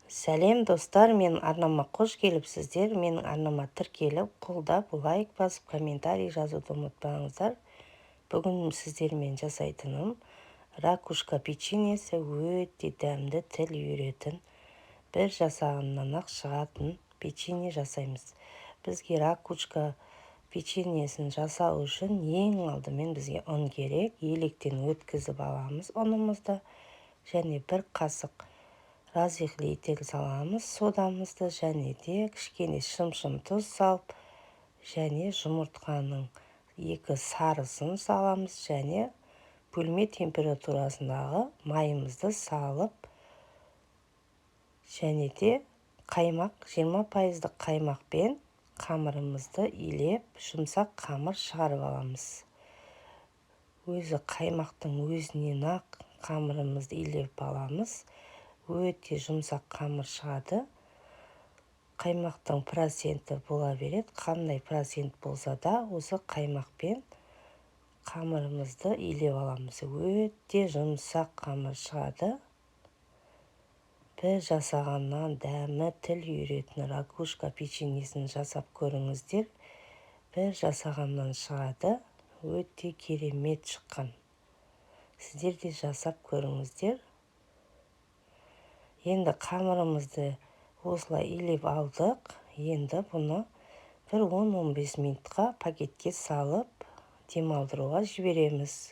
Сәлем достар, менің арнама қош келіпсіздер. Менің арнама тіркеліп, қолдап, лайк басып, комментарий жазуды ұмытпаңыздар. Бүгін сіздермен жасайтыным ракушка печеньесі өте дәмді, тіл үйретін, бір жасағаннан ақ шығатын печенье жасаймыз. Бізге ракушка печеньесін жасау үшін ең алдымен бізге ұн керек. Електен өткізіп аламыз ұнымызды, және бір қасық разрыхлитель саламыз содамызды, және де кішкене шым тұз салып, және жұмыртқаның 2 сарысын саламыз, және бөлме температурасындағы майымызды салып, және де қаймақ 20% қаймақпен қамырымызды илеп, жұмсақ қамыр шығарып аламыз. Өзі қаймақтың өзінен ақ қамырымызды илеп аламыз. Өте жұмсақ қамыр шығады. Қаймақтың проценті бола береді. Қандай процент болса да, осы қаймақпен қамырымызды илеп аламыз. Өте жұмсақ қамыр шығады. Бір жасағаннан дәмі тіл үйретін ракушка печеньесін жасап көріңіздер. Бір жасағаннан шығады. Өте керемет шыққан. Сіздер де жасап көріңіздер. Енді қамырымызды осылай илеп алдық. Енді бұны бір 10-15 минутқа пакетке салып демалдыруға жібереміз.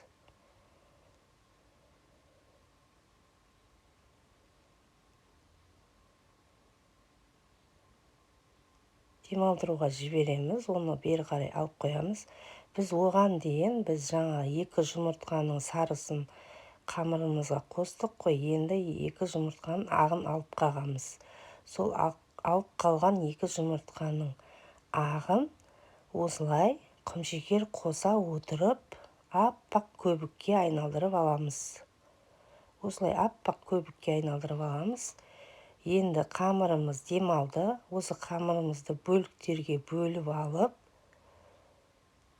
Оны бері қарай алып қоямыз. Біз оған дейін жаңа 2 жұмыртқаның сарысын қамырымызға қостық қой. Енді 2 жұмыртқаның ағын алып қағамыз. Сол алып қалған 2 жұмыртқаның ағын осылай құмшекер қоса отырып, аппақ көбікке айналдырып аламыз. Осылай аппақ көбікке айналдырып аламыз. Енді қамырымыз демалды. Осы қамырымызды бөліктерге бөліп алып,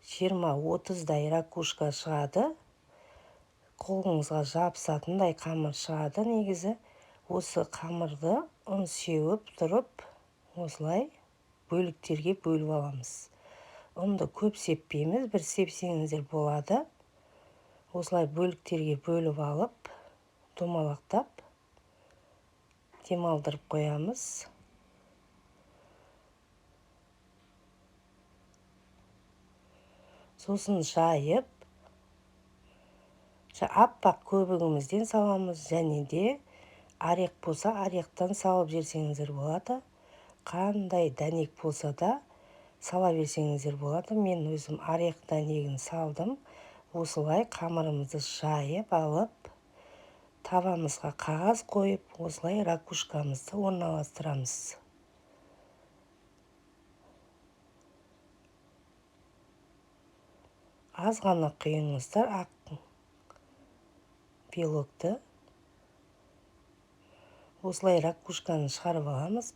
20-30 ракушка шығады. Қолыңызға жабысатындай қамыр шығады негізі. Осы қамырды ұн сеуіп тұрып, осылай бөліктерге бөліп аламыз. Ұнды көп сеппейміз, бір сепсеңіздер болады. Осылай бөліктерге бөліп алып, домалақтап, демалдырып қоямыз. Сосын жайып, аппақ көбігімізден саламыз, және де орех болса, орехтан салып жерсеңіздер болады. Қандай дәнек болса да сала берсеңіздер болады. Мен өзім орех дәнегін салдым. Осылай қамырымызды жайып алып, табамызға қағаз қойып, осылай ракушкамызды орналастырамыз. Аз ғана құйыңыздар ақ белокты. Осылай ракушканы шығарып аламыз.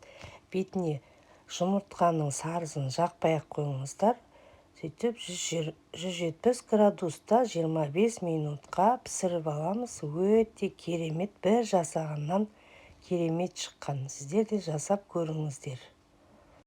Бетіне жұмыртқаның сарысын жақпай ақ қойыңыздар. Сөйтіп 170 градуста 25 минутқа пісіріп аламыз. Өте керемет, бір жасағаннан керемет шыққан. Сіздер де жасап көріңіздер.